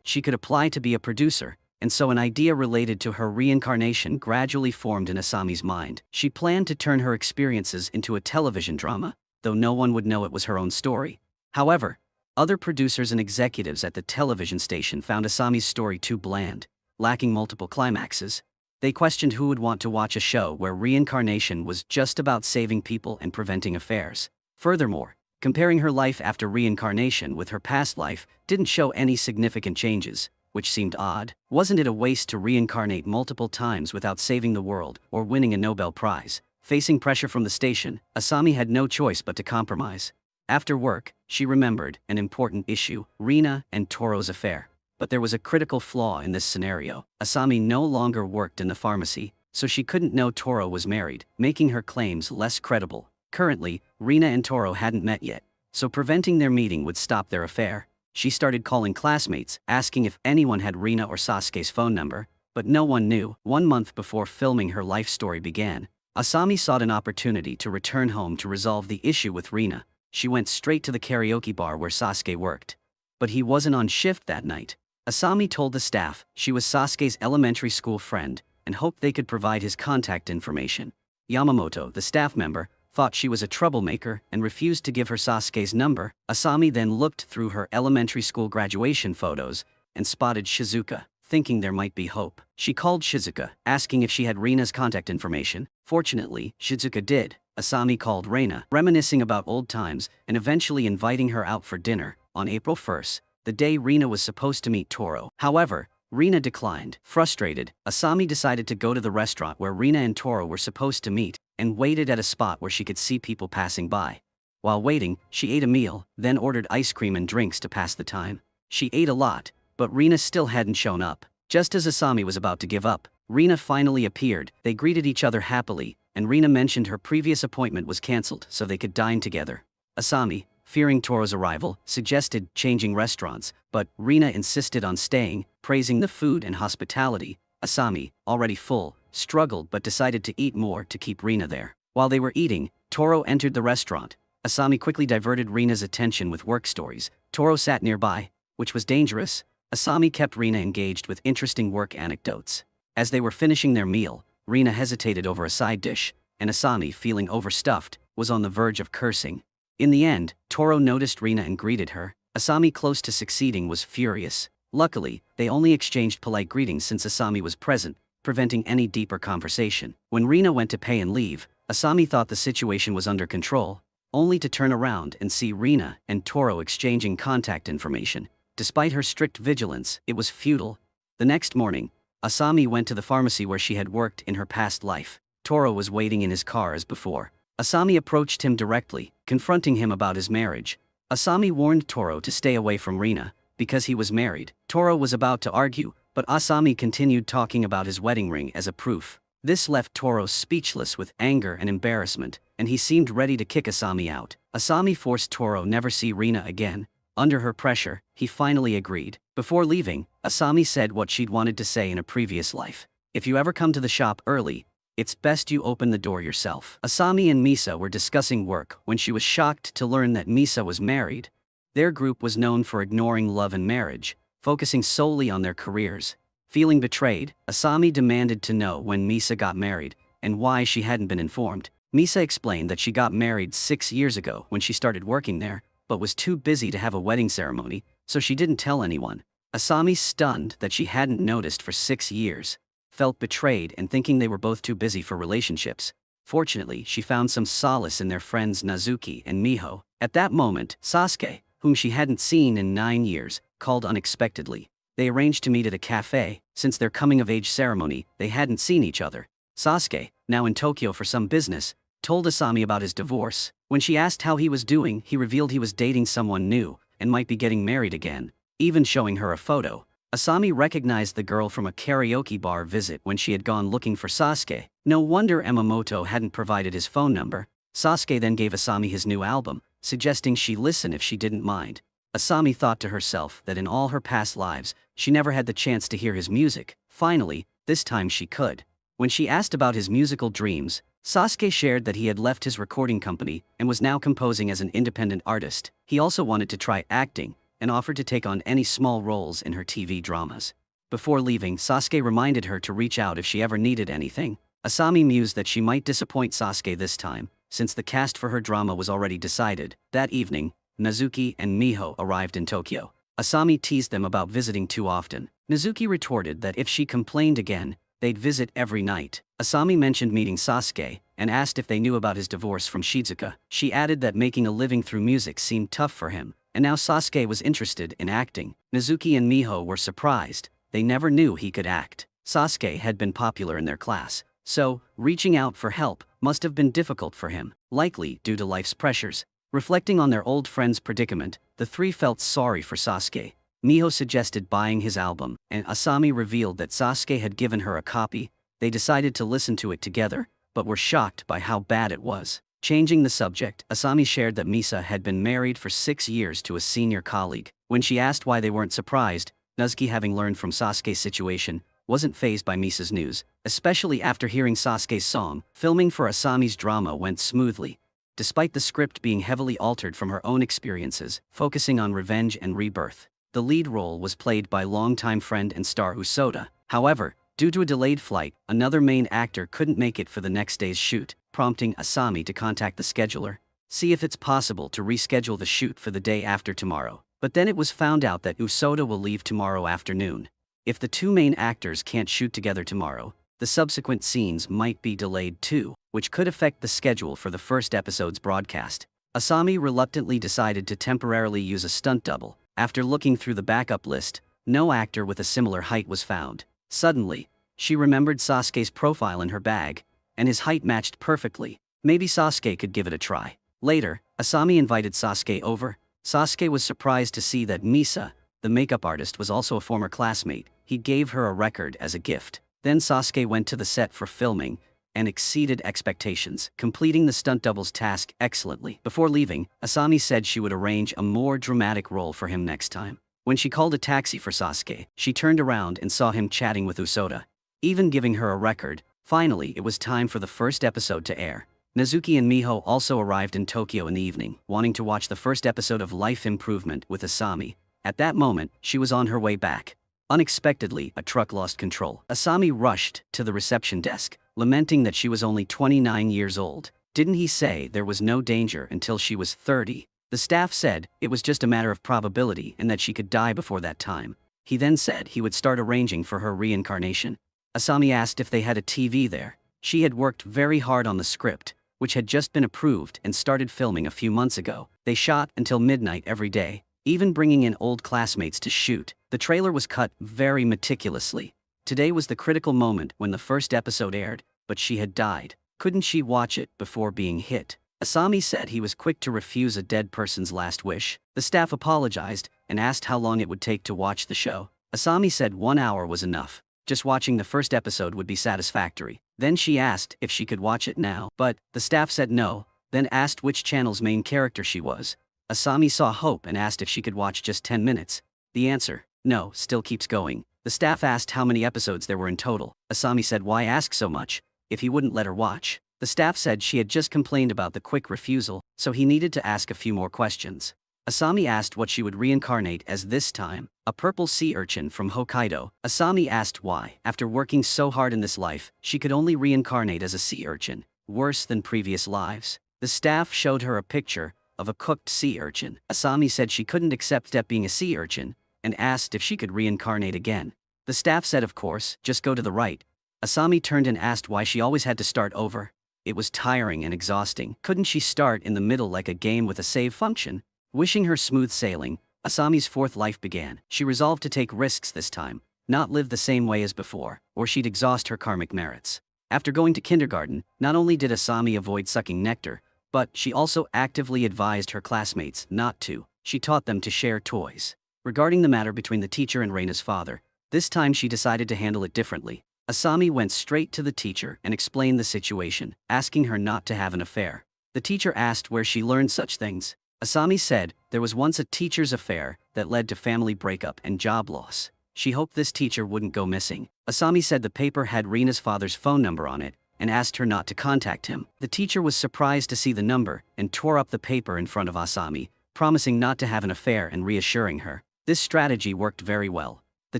She could apply to be a producer, and so an idea related to her reincarnation gradually formed in Asami's mind. She planned to turn her experiences into a television drama, though no one would know it was her own story. However, other producers and executives at the television station found Asami's story too bland, lacking multiple climaxes. They questioned who would want to watch a show where reincarnation was just about saving people and preventing affairs. Furthermore, comparing her life after reincarnation with her past life didn't show any significant changes, which seemed odd. Wasn't it a waste to reincarnate multiple times without saving the world or winning a Nobel Prize? Facing pressure from the station, Asami had no choice but to compromise. After work, she remembered an important issue: Rina and Toro's affair. But there was a critical flaw in this scenario. Asami no longer worked in the pharmacy, so she couldn't know Toro was married, making her claims less credible. Currently, Rina and Toro hadn't met yet, so preventing their meeting would stop their affair. She started calling classmates, asking if anyone had Rina or Sasuke's phone number, but no one knew. 1 month before filming her life story began, Asami sought an opportunity to return home to resolve the issue with Rina. She went straight to the karaoke bar where Sasuke worked. But he wasn't on shift that night. Asami told the staff she was Sasuke's elementary school friend and hoped they could provide his contact information. Yamamoto, the staff member, thought she was a troublemaker and refused to give her Sasuke's number. Asami then looked through her elementary school graduation photos and spotted Shizuka, thinking there might be hope. She called Shizuka, asking if she had Rina's contact information. Fortunately, Shizuka did. Asami called Reina, reminiscing about old times and eventually inviting her out for dinner on April 1st, the day Rina was supposed to meet Toro. However, Rina declined. Frustrated, Asami decided to go to the restaurant where Rina and Toro were supposed to meet and waited at a spot where she could see people passing by. While waiting, she ate a meal, then ordered ice cream and drinks to pass the time. She ate a lot, but Rina still hadn't shown up. Just as Asami was about to give up, Rina finally appeared. They greeted each other happily, and Rina mentioned her previous appointment was cancelled so they could dine together. Asami, fearing Toro's arrival, suggested changing restaurants, but Rina insisted on staying, praising the food and hospitality. Asami, already full, struggled but decided to eat more to keep Rina there. While they were eating, Toro entered the restaurant. Asami quickly diverted Rina's attention with work stories. Toro sat nearby, which was dangerous. Asami kept Rina engaged with interesting work anecdotes. As they were finishing their meal, Rina hesitated over a side dish, and Asami, feeling overstuffed, was on the verge of cursing. In the end, Toro noticed Rina and greeted her. Asami, close to succeeding, was furious. Luckily, they only exchanged polite greetings since Asami was present, preventing any deeper conversation. When Rina went to pay and leave, Asami thought the situation was under control, only to turn around and see Rina and Toro exchanging contact information. Despite her strict vigilance, it was futile. The next morning, Asami went to the pharmacy where she had worked in her past life. Toro was waiting in his car as before. Asami approached him directly, confronting him about his marriage. Asami warned Toro to stay away from Rina, because he was married. Toro was about to argue, but Asami continued talking about his wedding ring as a proof. This left Toro speechless with anger and embarrassment, and he seemed ready to kick Asami out. Asami forced Toro never see Rina again. Under her pressure, he finally agreed. Before leaving, Asami said what she'd wanted to say in a previous life. If you ever come to the shop early, it's best you open the door yourself. Asami and Misa were discussing work when she was shocked to learn that Misa was married. Their group was known for ignoring love and marriage, focusing solely on their careers. Feeling betrayed, Asami demanded to know when Misa got married and why she hadn't been informed. Misa explained that she got married 6 years ago when she started working there, but was too busy to have a wedding ceremony, so she didn't tell anyone. Asami, stunned that she hadn't noticed for 6 years, felt betrayed and thinking they were both too busy for relationships. Fortunately, she found some solace in their friends Nazuki and Miho. At that moment, Sasuke, whom she hadn't seen in 9 years, called unexpectedly. They arranged to meet at a cafe. Since their coming-of-age ceremony, they hadn't seen each other. Sasuke, now in Tokyo for some business, told Asami about his divorce. When she asked how he was doing, he revealed he was dating someone new and might be getting married again, even showing her a photo. Asami recognized the girl from a karaoke bar visit when she had gone looking for Sasuke. No wonder Emamoto hadn't provided his phone number. Sasuke then gave Asami his new album, suggesting she listen if she didn't mind. Asami thought to herself that in all her past lives, she never had the chance to hear his music. Finally, this time she could. When she asked about his musical dreams, Sasuke shared that he had left his recording company and was now composing as an independent artist. He also wanted to try acting and offered to take on any small roles in her TV dramas. Before leaving, Sasuke reminded her to reach out if she ever needed anything. Asami mused that she might disappoint Sasuke this time, since the cast for her drama was already decided. That evening, Nazuki and Miho arrived in Tokyo. Asami teased them about visiting too often. Nazuki retorted that if she complained again, they'd visit every night. Asami mentioned meeting Sasuke and asked if they knew about his divorce from Shizuka. She added that making a living through music seemed tough for him, and now Sasuke was interested in acting. Nazuki and Miho were surprised. They never knew he could act. Sasuke had been popular in their class, so reaching out for help must have been difficult for him, likely due to life's pressures. Reflecting on their old friend's predicament, the three felt sorry for Sasuke. Miho suggested buying his album, and Asami revealed that Sasuke had given her a copy. They decided to listen to it together, but were shocked by how bad it was. Changing the subject, Asami shared that Misa had been married for 6 years to a senior colleague. When she asked why they weren't surprised, Nazuki, having learned from Sasuke's situation, wasn't fazed by Misa's news, especially after hearing Sasuke's song. Filming for Asami's drama went smoothly, despite the script being heavily altered from her own experiences, focusing on revenge and rebirth. The lead role was played by longtime friend and star Usoda. However, due to a delayed flight, another main actor couldn't make it for the next day's shoot, prompting Asami to contact the scheduler, see if it's possible to reschedule the shoot for the day after tomorrow. But then it was found out that Usoda will leave tomorrow afternoon. If the two main actors can't shoot together tomorrow, the subsequent scenes might be delayed too, which could affect the schedule for the first episode's broadcast. Asami reluctantly decided to temporarily use a stunt double. After looking through the backup list, no actor with a similar height was found. Suddenly, she remembered Sasuke's profile in her bag, and his height matched perfectly. Maybe Sasuke could give it a try. Later, Asami invited Sasuke over. Sasuke was surprised to see that Misa, the makeup artist, was also a former classmate. He gave her a record as a gift. Then Sasuke went to the set for filming and exceeded expectations, completing the stunt double's task excellently. Before leaving, Asami said she would arrange a more dramatic role for him next time. When she called a taxi for Sasuke, she turned around and saw him chatting with Usoda, even giving her a record. Finally, it was time for the first episode to air. Nazuki and Miho also arrived in Tokyo in the evening, wanting to watch the first episode of Life Improvement with Asami. At that moment, she was on her way back. Unexpectedly, a truck lost control. Asami rushed to the reception desk, lamenting that she was only 29 years old. Didn't he say there was no danger until she was 30? The staff said it was just a matter of probability and that she could die before that time. He then said he would start arranging for her reincarnation. Asami asked if they had a TV there. She had worked very hard on the script, which had just been approved and started filming a few months ago. They shot until midnight every day, even bringing in old classmates to shoot. The trailer was cut very meticulously. Today was the critical moment when the first episode aired, but she had died. Couldn't she watch it before being hit? Asami said he was quick to refuse a dead person's last wish. The staff apologized and asked how long it would take to watch the show. Asami said 1 hour was enough. Just watching the first episode would be satisfactory. Then she asked if she could watch it now, but the staff said no, then asked which channel's main character she was. Asami saw hope and asked if she could watch just 10 minutes. The answer, no, still keeps going. The staff asked how many episodes there were in total. Asami said why ask so much, if he wouldn't let her watch. The staff said she had just complained about the quick refusal, so he needed to ask a few more questions. Asami asked what she would reincarnate as this time, a purple sea urchin from Hokkaido. Asami asked why, after working so hard in this life, she could only reincarnate as a sea urchin, worse than previous lives. The staff showed her a picture of a cooked sea urchin. Asami said she couldn't accept being a sea urchin, and asked if she could reincarnate again. The staff said of course, just go to the right. Asami turned and asked why she always had to start over. It was tiring and exhausting. Couldn't she start in the middle like a game with a save function? Wishing her smooth sailing, Asami's fourth life began. She resolved to take risks this time, not live the same way as before, or she'd exhaust her karmic merits. After going to kindergarten, not only did Asami avoid sucking nectar, but she also actively advised her classmates not to. She taught them to share toys. Regarding the matter between the teacher and Reina's father, this time she decided to handle it differently. Asami went straight to the teacher and explained the situation, asking her not to have an affair. The teacher asked where she learned such things. Asami said there was once a teacher's affair that led to family breakup and job loss. She hoped this teacher wouldn't go missing. Asami said the paper had Reina's father's phone number on it and asked her not to contact him. The teacher was surprised to see the number and tore up the paper in front of Asami, promising not to have an affair and reassuring her. This strategy worked very well. The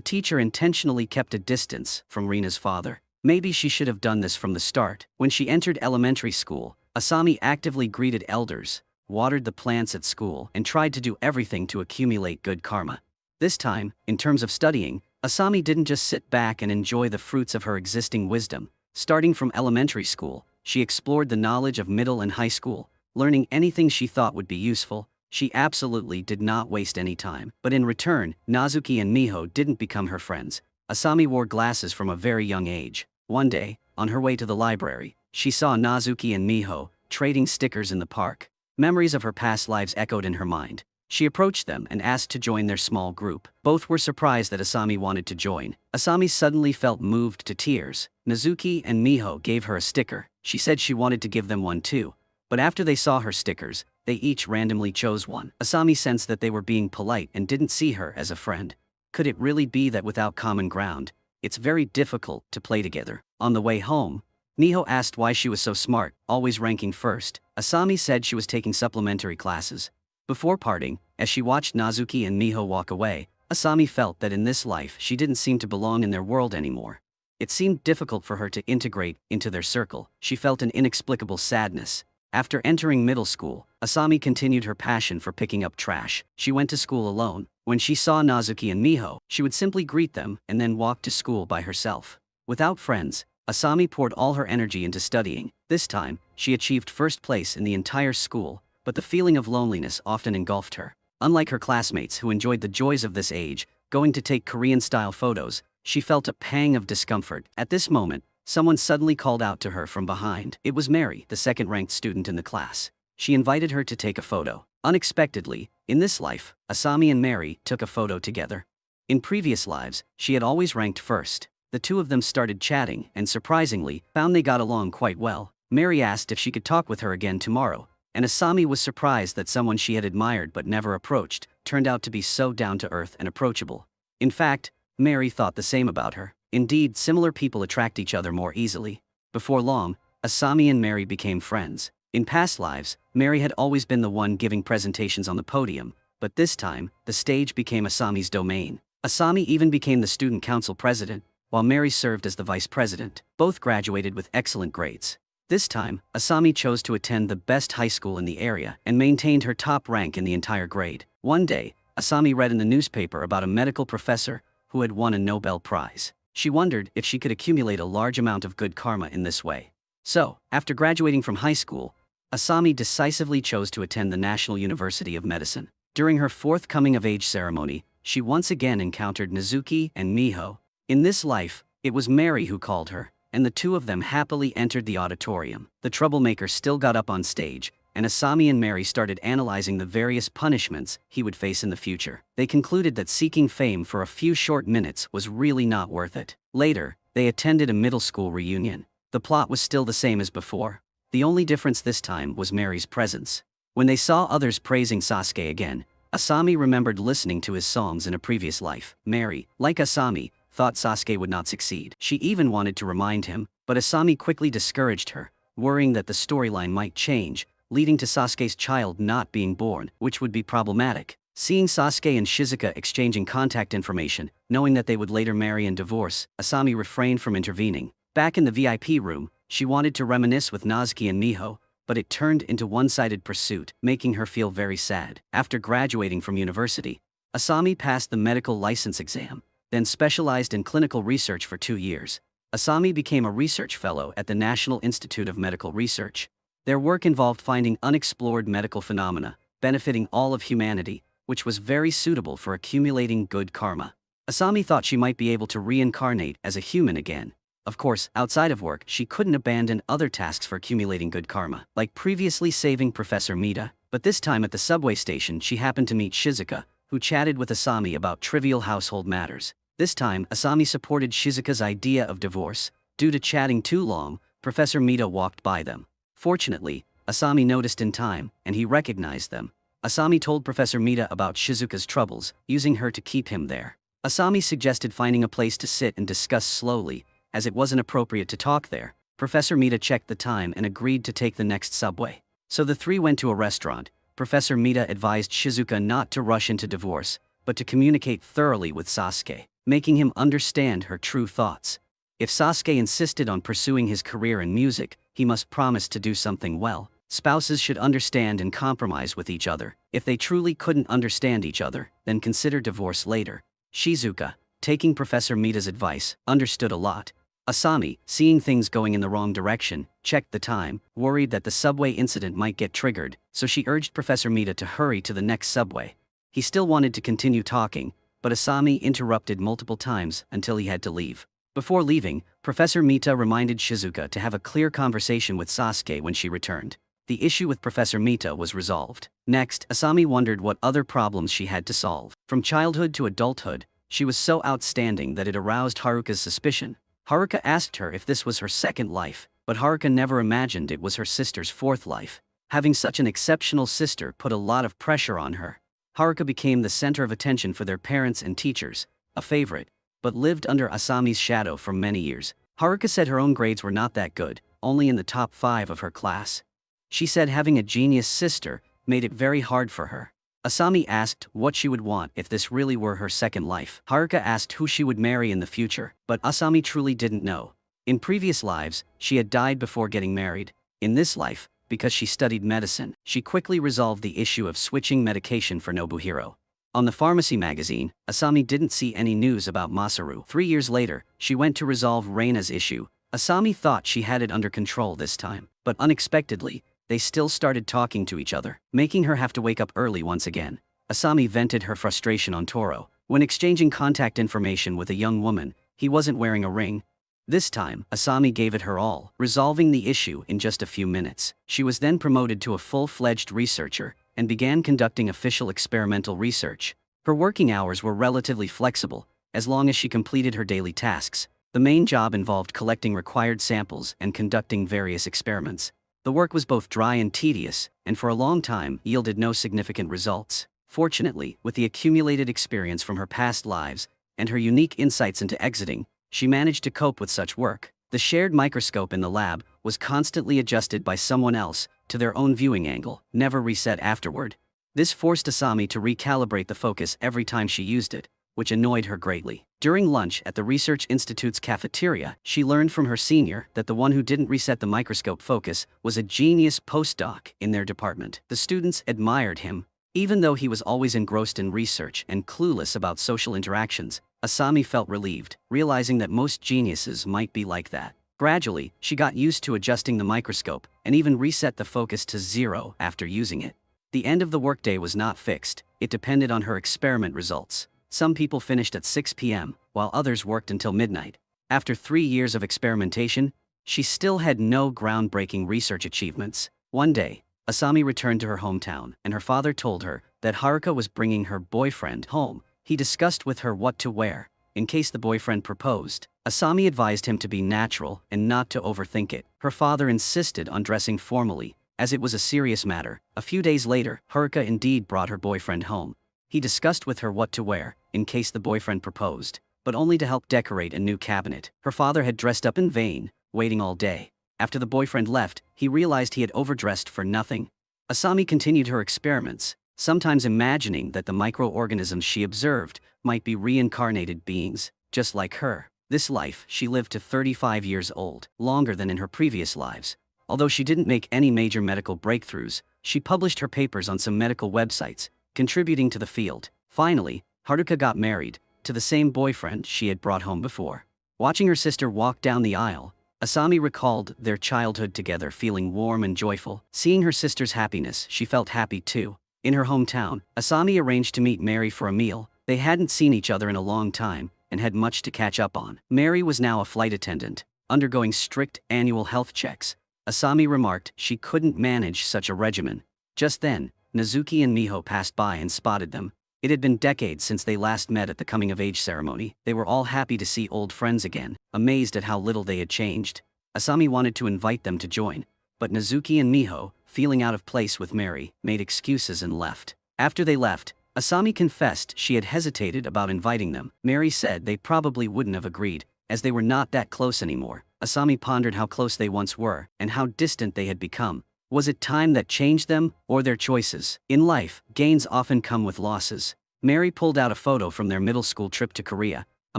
teacher intentionally kept a distance from Reina's father. Maybe she should have done this from the start. When she entered elementary school, Asami actively greeted elders, watered the plants at school, and tried to do everything to accumulate good karma. This time, in terms of studying, Asami didn't just sit back and enjoy the fruits of her existing wisdom. Starting from elementary school, she explored the knowledge of middle and high school, learning anything she thought would be useful. She absolutely did not waste any time. But in return, Nazuki and Miho didn't become her friends. Asami wore glasses from a very young age. One day, on her way to the library, she saw Nazuki and Miho trading stickers in the park. Memories of her past lives echoed in her mind. She approached them and asked to join their small group. Both were surprised that Asami wanted to join. Asami suddenly felt moved to tears. Nazuki and Miho gave her a sticker. She said she wanted to give them one too. But after they saw her stickers, they each randomly chose one. Asami sensed that they were being polite and didn't see her as a friend. Could it really be that without common ground, it's very difficult to play together? On the way home, Miho asked why she was so smart, always ranking first. Asami said she was taking supplementary classes. Before parting, as she watched Nazuki and Miho walk away, Asami felt that in this life she didn't seem to belong in their world anymore. It seemed difficult for her to integrate into their circle. She felt an inexplicable sadness. After entering middle school, Asami continued her passion for picking up trash. She went to school alone. When she saw Nazuki and Miho, she would simply greet them and then walk to school by herself. Without friends, Asami poured all her energy into studying. This time, she achieved first place in the entire school, but the feeling of loneliness often engulfed her. Unlike her classmates who enjoyed the joys of this age, going to take Korean-style photos, she felt a pang of discomfort. At this moment, someone suddenly called out to her from behind. It was Mary, the second-ranked student in the class. She invited her to take a photo. Unexpectedly, in this life, Asami and Mary took a photo together. In previous lives, she had always ranked first. The two of them started chatting and surprisingly, found they got along quite well. Mary asked if she could talk with her again tomorrow, and Asami was surprised that someone she had admired but never approached turned out to be so down-to-earth and approachable. In fact, Mary thought the same about her. Indeed, similar people attract each other more easily. Before long, Asami and Mary became friends. In past lives, Mary had always been the one giving presentations on the podium, but this time, the stage became Asami's domain. Asami even became the student council president, while Mary served as the vice president. Both graduated with excellent grades. This time, Asami chose to attend the best high school in the area and maintained her top rank in the entire grade. One day, Asami read in the newspaper about a medical professor who had won a Nobel Prize. She wondered if she could accumulate a large amount of good karma in this way. So, after graduating from high school, Asami decisively chose to attend the National University of Medicine. During her fourth coming-of-age ceremony, she once again encountered Nazuki and Miho. In this life, it was Mary who called her, and the two of them happily entered the auditorium. The troublemaker still got up on stage, and Asami and Mary started analyzing the various punishments he would face in the future. They concluded that seeking fame for a few short minutes was really not worth it. Later, they attended a middle school reunion. The plot was still the same as before. The only difference this time was Mary's presence. When they saw others praising Sasuke again, Asami remembered listening to his songs in a previous life. Mary, like Asami, thought Sasuke would not succeed. She even wanted to remind him, but Asami quickly discouraged her, worrying that the storyline might change, leading to Sasuke's child not being born, which would be problematic. Seeing Sasuke and Shizuka exchanging contact information, knowing that they would later marry and divorce, Asami refrained from intervening. Back in the VIP room, she wanted to reminisce with Natsuki and Miho, but it turned into one-sided pursuit, making her feel very sad. After graduating from university, Asami passed the medical license exam, then specialized in clinical research for 2 years. Asami became a research fellow at the National Institute of Medical Research. Their work involved finding unexplored medical phenomena, benefiting all of humanity, which was very suitable for accumulating good karma. Asami thought she might be able to reincarnate as a human again. Of course, outside of work, she couldn't abandon other tasks for accumulating good karma, like previously saving Professor Mita, but this time at the subway station she happened to meet Shizuka, who chatted with Asami about trivial household matters. This time, Asami supported Shizuka's idea of divorce. Due to chatting too long, Professor Mita walked by them. Fortunately, Asami noticed in time, and he recognized them. Asami told Professor Mita about Shizuka's troubles, using her to keep him there. Asami suggested finding a place to sit and discuss slowly, as it wasn't appropriate to talk there. Professor Mita checked the time and agreed to take the next subway. So the three went to a restaurant. Professor Mita advised Shizuka not to rush into divorce, but to communicate thoroughly with Sasuke, making him understand her true thoughts. If Sasuke insisted on pursuing his career in music, he must promise to do something well. Spouses should understand and compromise with each other. If they truly couldn't understand each other, then consider divorce later. Shizuka, taking Professor Mita's advice, understood a lot. Asami, seeing things going in the wrong direction, checked the time, worried that the subway incident might get triggered, so she urged Professor Mita to hurry to the next subway. He still wanted to continue talking, but Asami interrupted multiple times until he had to leave. Before leaving, Professor Mita reminded Shizuka to have a clear conversation with Sasuke when she returned. The issue with Professor Mita was resolved. Next, Asami wondered what other problems she had to solve. From childhood to adulthood, she was so outstanding that it aroused Haruka's suspicion. Haruka asked her if this was her second life, but Haruka never imagined it was her sister's fourth life. Having such an exceptional sister put a lot of pressure on her. Haruka became the center of attention for their parents and teachers, a favorite, but lived under Asami's shadow for many years. Haruka said her own grades were not that good, only in the top 5 of her class. She said having a genius sister made it very hard for her. Asami asked what she would want if this really were her second life. Haruka asked who she would marry in the future, but Asami truly didn't know. In previous lives, she had died before getting married. In this life, because she studied medicine, she quickly resolved the issue of switching medication for Nobuhiro. On the pharmacy magazine, Asami didn't see any news about Masaru. 3 years later, she went to resolve Reina's issue. Asami thought she had it under control this time, but unexpectedly, they still started talking to each other, making her have to wake up early once again. Asami vented her frustration on Toro. When exchanging contact information with a young woman, he wasn't wearing a ring. This time, Asami gave it her all, resolving the issue in just a few minutes. She was then promoted to a full-fledged researcher, and began conducting official experimental research. Her working hours were relatively flexible, as long as she completed her daily tasks. The main job involved collecting required samples and conducting various experiments. The work was both dry and tedious, and for a long time yielded no significant results. Fortunately, with the accumulated experience from her past lives, and her unique insights into exiting, she managed to cope with such work. The shared microscope in the lab was constantly adjusted by someone else to their own viewing angle, never reset afterward. This forced Asami to recalibrate the focus every time she used it, which annoyed her greatly. During lunch at the Research Institute's cafeteria, she learned from her senior that the one who didn't reset the microscope focus was a genius postdoc in their department. The students admired him. Even though he was always engrossed in research and clueless about social interactions, Asami felt relieved, realizing that most geniuses might be like that. Gradually, she got used to adjusting the microscope, and even reset the focus to 0 after using it. The end of the workday was not fixed, it depended on her experiment results. Some people finished at 6 p.m., while others worked until midnight. After 3 years of experimentation, she still had no groundbreaking research achievements. One day, Asami returned to her hometown, and her father told her that Haruka was bringing her boyfriend home. He discussed with her what to wear, in case the boyfriend proposed. Asami advised him to be natural and not to overthink it. Her father insisted on dressing formally, as it was a serious matter. A few days later, Haruka indeed brought her boyfriend home. He discussed with her what to wear, in case the boyfriend proposed, but only to help decorate a new cabinet. Her father had dressed up in vain, waiting all day. After the boyfriend left, he realized he had overdressed for nothing. Asami continued her experiments, sometimes imagining that the microorganisms she observed might be reincarnated beings, just like her. This life, she lived to 35 years old, longer than in her previous lives. Although she didn't make any major medical breakthroughs, she published her papers on some medical websites, contributing to the field. Finally, Haruka got married, to the same boyfriend she had brought home before. Watching her sister walk down the aisle, Asami recalled their childhood together, feeling warm and joyful. Seeing her sister's happiness, she felt happy too. In her hometown, Asami arranged to meet Mary for a meal. They hadn't seen each other in a long time, and had much to catch up on. Mary was now a flight attendant, undergoing strict annual health checks. Asami remarked she couldn't manage such a regimen. Just then, Nazuki and Miho passed by and spotted them. It had been decades since they last met at the coming-of-age ceremony. They were all happy to see old friends again, amazed at how little they had changed. Asami wanted to invite them to join, but Nazuki and Miho, feeling out of place with Mary, made excuses and left. After they left, Asami confessed she had hesitated about inviting them. Mary said they probably wouldn't have agreed, as they were not that close anymore. Asami pondered how close they once were, and how distant they had become. Was it time that changed them, or their choices? In life, gains often come with losses. Mary pulled out a photo from their middle school trip to Korea, a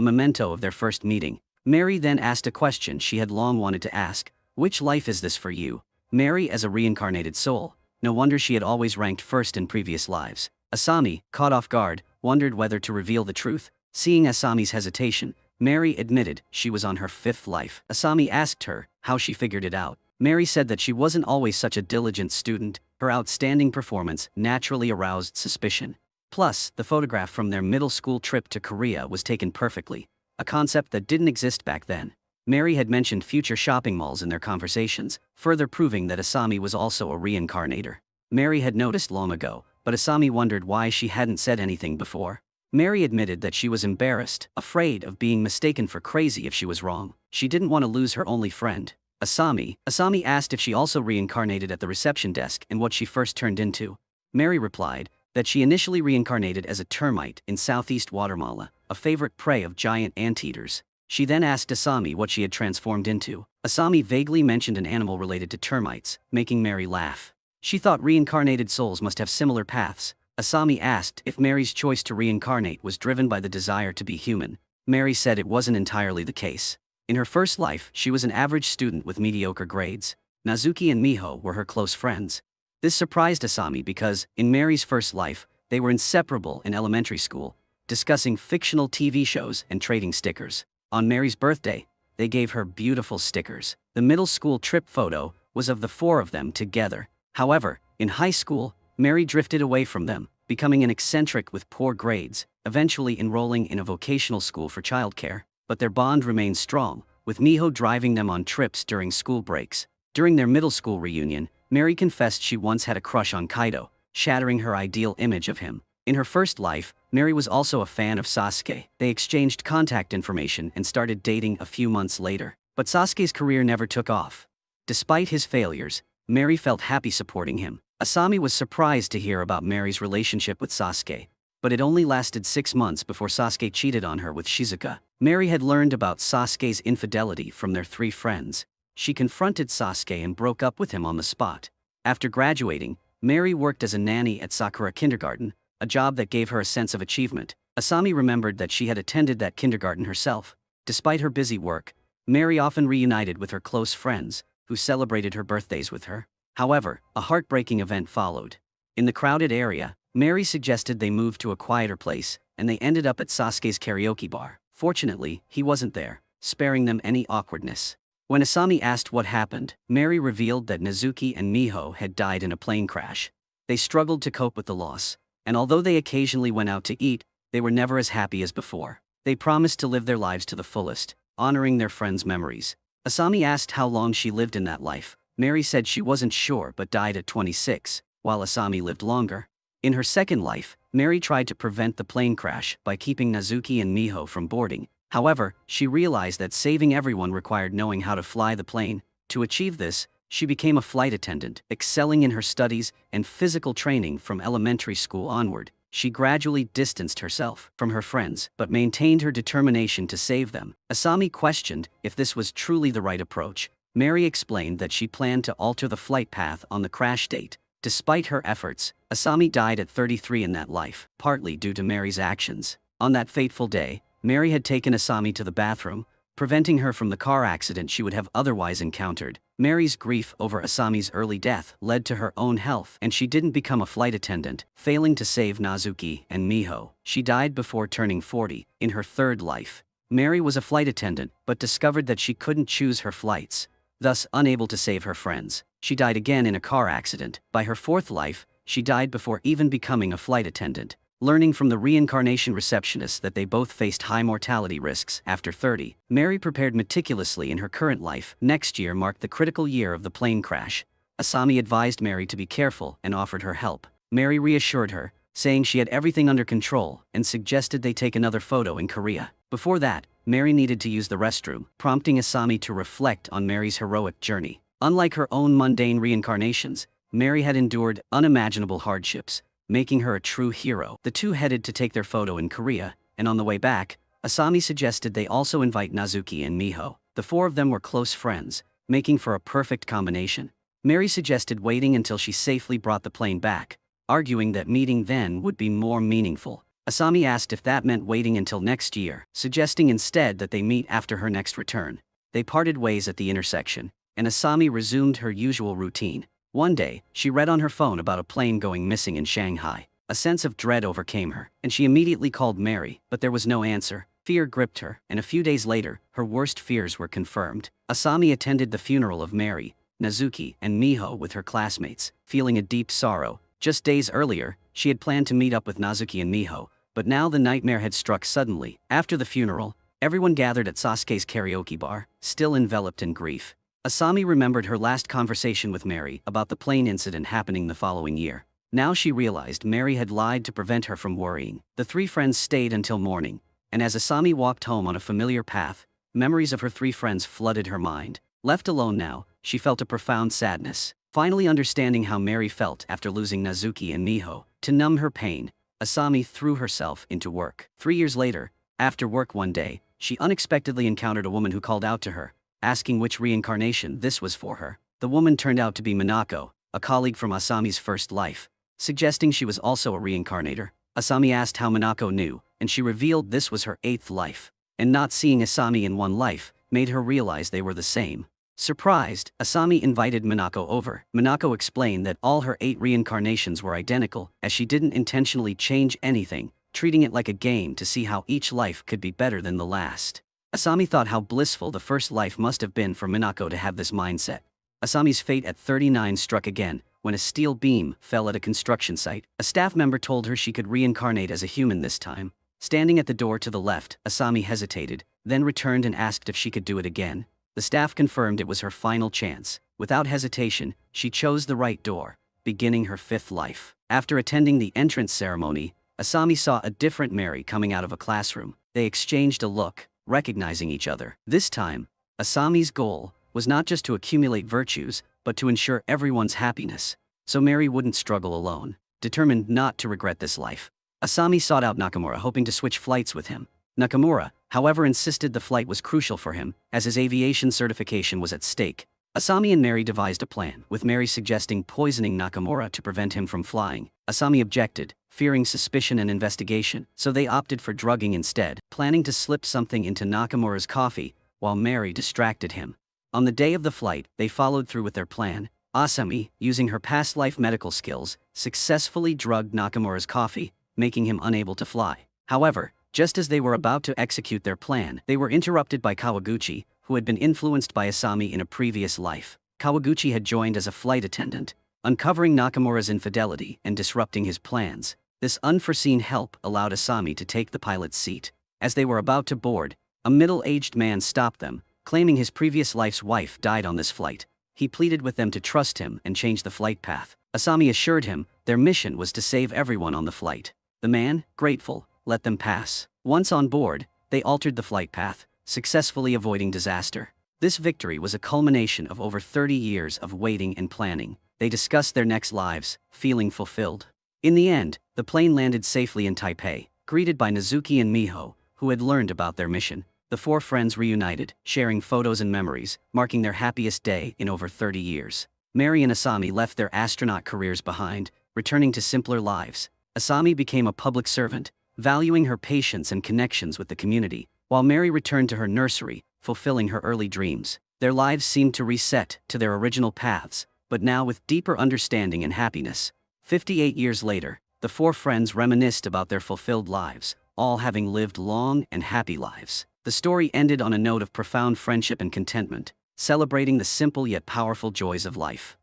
memento of their first meeting. Mary then asked a question she had long wanted to ask. Which life is this for you? Mary as a reincarnated soul. No wonder she had always ranked first in previous lives. Asami, caught off guard, wondered whether to reveal the truth. Seeing Asami's hesitation, Mary admitted she was on her fifth life. Asami asked her how she figured it out. Mary said that she wasn't always such a diligent student. Her outstanding performance naturally aroused suspicion. Plus, the photograph from their middle school trip to Korea was taken perfectly, a concept that didn't exist back then. Mary had mentioned future shopping malls in their conversations, further proving that Asami was also a reincarnator. Mary had noticed long ago, but Asami wondered why she hadn't said anything before. Mary admitted that she was embarrassed, afraid of being mistaken for crazy if she was wrong. She didn't want to lose her only friend. Asami asked if she also reincarnated at the reception desk and what she first turned into. Mary replied that she initially reincarnated as a termite in southeast Guatemala, a favorite prey of giant anteaters. She then asked Asami what she had transformed into. Asami vaguely mentioned an animal related to termites, making Mary laugh. She thought reincarnated souls must have similar paths. Asami asked if Mary's choice to reincarnate was driven by the desire to be human. Mary said it wasn't entirely the case. In her first life, she was an average student with mediocre grades. Nazuki and Miho were her close friends. This surprised Asami because, in Mary's first life, they were inseparable in elementary school, discussing fictional TV shows and trading stickers. On Mary's birthday, they gave her beautiful stickers. The middle school trip photo was of the four of them together. However, in high school, Mary drifted away from them, becoming an eccentric with poor grades, eventually enrolling in a vocational school for childcare. But their bond remained strong, with Miho driving them on trips during school breaks. During their middle school reunion, Mary confessed she once had a crush on Kaido, shattering her ideal image of him. In her first life, Mary was also a fan of Sasuke. They exchanged contact information and started dating a few months later. But Sasuke's career never took off. Despite his failures, Mary felt happy supporting him. Asami was surprised to hear about Mary's relationship with Sasuke, but it only lasted 6 months before Sasuke cheated on her with Shizuka. Mary had learned about Sasuke's infidelity from their 3 friends. She confronted Sasuke and broke up with him on the spot. After graduating, Mary worked as a nanny at Sakura Kindergarten, a job that gave her a sense of achievement. Asami remembered that she had attended that kindergarten herself. Despite her busy work, Mary often reunited with her close friends, who celebrated her birthdays with her. However, a heartbreaking event followed. In the crowded area, Mary suggested they move to a quieter place, and they ended up at Sasuke's karaoke bar. Fortunately, he wasn't there, sparing them any awkwardness. When Asami asked what happened, Mary revealed that Nazuki and Miho had died in a plane crash. They struggled to cope with the loss, and although they occasionally went out to eat, they were never as happy as before. They promised to live their lives to the fullest, honoring their friends' memories. Asami asked how long she lived in that life. Mary said she wasn't sure but died at 26, while Asami lived longer. In her second life, Mary tried to prevent the plane crash by keeping Nazuki and Miho from boarding. However, she realized that saving everyone required knowing how to fly the plane. To achieve this, she became a flight attendant, excelling in her studies and physical training from elementary school onward. She gradually distanced herself from her friends, but maintained her determination to save them. Asami questioned if this was truly the right approach. Mary explained that she planned to alter the flight path on the crash date. Despite her efforts, Asami died at 33 in that life, partly due to Mary's actions. On that fateful day, Mary had taken Asami to the bathroom, preventing her from the car accident she would have otherwise encountered. Mary's grief over Asami's early death led to her own health, and she didn't become a flight attendant, failing to save Nazuki and Miho. She died before turning 40, in her third life. Mary was a flight attendant, but discovered that she couldn't choose her flights, thus unable to save her friends. She died again in a car accident. By her fourth life, she died before even becoming a flight attendant. Learning from the reincarnation receptionist that they both faced high mortality risks after 30, Mary prepared meticulously in her current life. Next year marked the critical year of the plane crash. Asami advised Mary to be careful and offered her help. Mary reassured her, saying she had everything under control, and suggested they take another photo in Korea. Before that, Mary needed to use the restroom, prompting Asami to reflect on Mary's heroic journey. Unlike her own mundane reincarnations, Mary had endured unimaginable hardships, making her a true hero. The two headed to take their photo in Korea, and on the way back, Asami suggested they also invite Nazuki and Miho. The four of them were close friends, making for a perfect combination. Mary suggested waiting until she safely brought the plane back, arguing that meeting then would be more meaningful. Asami asked if that meant waiting until next year, suggesting instead that they meet after her next return. They parted ways at the intersection, and Asami resumed her usual routine. One day, she read on her phone about a plane going missing in Shanghai. A sense of dread overcame her, and she immediately called Mary, but there was no answer. Fear gripped her, and a few days later, her worst fears were confirmed. Asami attended the funeral of Mary, Nazuki, and Miho with her classmates, feeling a deep sorrow. Just days earlier, she had planned to meet up with Nazuki and Miho, but now the nightmare had struck suddenly. After the funeral, everyone gathered at Sasuke's karaoke bar, still enveloped in grief. Asami remembered her last conversation with Mary about the plane incident happening the following year. Now she realized Mary had lied to prevent her from worrying. The three friends stayed until morning, and as Asami walked home on a familiar path, memories of her three friends flooded her mind. Left alone now, she felt a profound sadness. Finally understanding how Mary felt after losing Nazuki and Miho, to numb her pain, Asami threw herself into work. 3 years later, after work one day, she unexpectedly encountered a woman who called out to her, asking which reincarnation this was for her. The woman turned out to be Minako, a colleague from Asami's first life, suggesting she was also a reincarnator. Asami asked how Minako knew, and she revealed this was her 8th life. And not seeing Asami in one life made her realize they were the same. Surprised, Asami invited Minako over. Minako explained that all her 8 reincarnations were identical, as she didn't intentionally change anything, treating it like a game to see how each life could be better than the last. Asami thought how blissful the first life must have been for Minako to have this mindset. Asami's fate at 39 struck again, when a steel beam fell at a construction site. A staff member told her she could reincarnate as a human this time. Standing at the door to the left, Asami hesitated, then returned and asked if she could do it again. The staff confirmed it was her final chance. Without hesitation, she chose the right door, beginning her 5th life. After attending the entrance ceremony, Asami saw a different Mary coming out of a classroom. They exchanged a look, recognizing each other. This time, Asami's goal was not just to accumulate virtues, but to ensure everyone's happiness, so Mary wouldn't struggle alone. Determined not to regret this life, Asami sought out Nakamura, hoping to switch flights with him. Nakamura, however, insisted the flight was crucial for him, as his aviation certification was at stake. Asami and Mary devised a plan, with Mary suggesting poisoning Nakamura to prevent him from flying. Asami objected, fearing suspicion and investigation, so they opted for drugging instead, planning to slip something into Nakamura's coffee, while Mary distracted him. On the day of the flight, they followed through with their plan. Asami, using her past life medical skills, successfully drugged Nakamura's coffee, making him unable to fly. However, just as they were about to execute their plan, they were interrupted by Kawaguchi, who had been influenced by Asami in a previous life. Kawaguchi had joined as a flight attendant, uncovering Nakamura's infidelity and disrupting his plans. This unforeseen help allowed Asami to take the pilot's seat. As they were about to board, a middle-aged man stopped them, claiming his previous life's wife died on this flight. He pleaded with them to trust him and change the flight path. Asami assured him their mission was to save everyone on the flight. The man, grateful, let them pass. Once on board, they altered the flight path, successfully avoiding disaster. This victory was a culmination of over 30 years of waiting and planning. They discussed their next lives, feeling fulfilled. In the end, the plane landed safely in Taipei, greeted by Nezuki and Miho, who had learned about their mission. The four friends reunited, sharing photos and memories, marking their happiest day in over 30 years. Mary and Asami left their astronaut careers behind, returning to simpler lives. Asami became a public servant, valuing her patience and connections with the community, while Mary returned to her nursery, fulfilling her early dreams. Their lives seemed to reset to their original paths, but now with deeper understanding and happiness. 58 years later, the four friends reminisced about their fulfilled lives, all having lived long and happy lives. The story ended on a note of profound friendship and contentment, celebrating the simple yet powerful joys of life.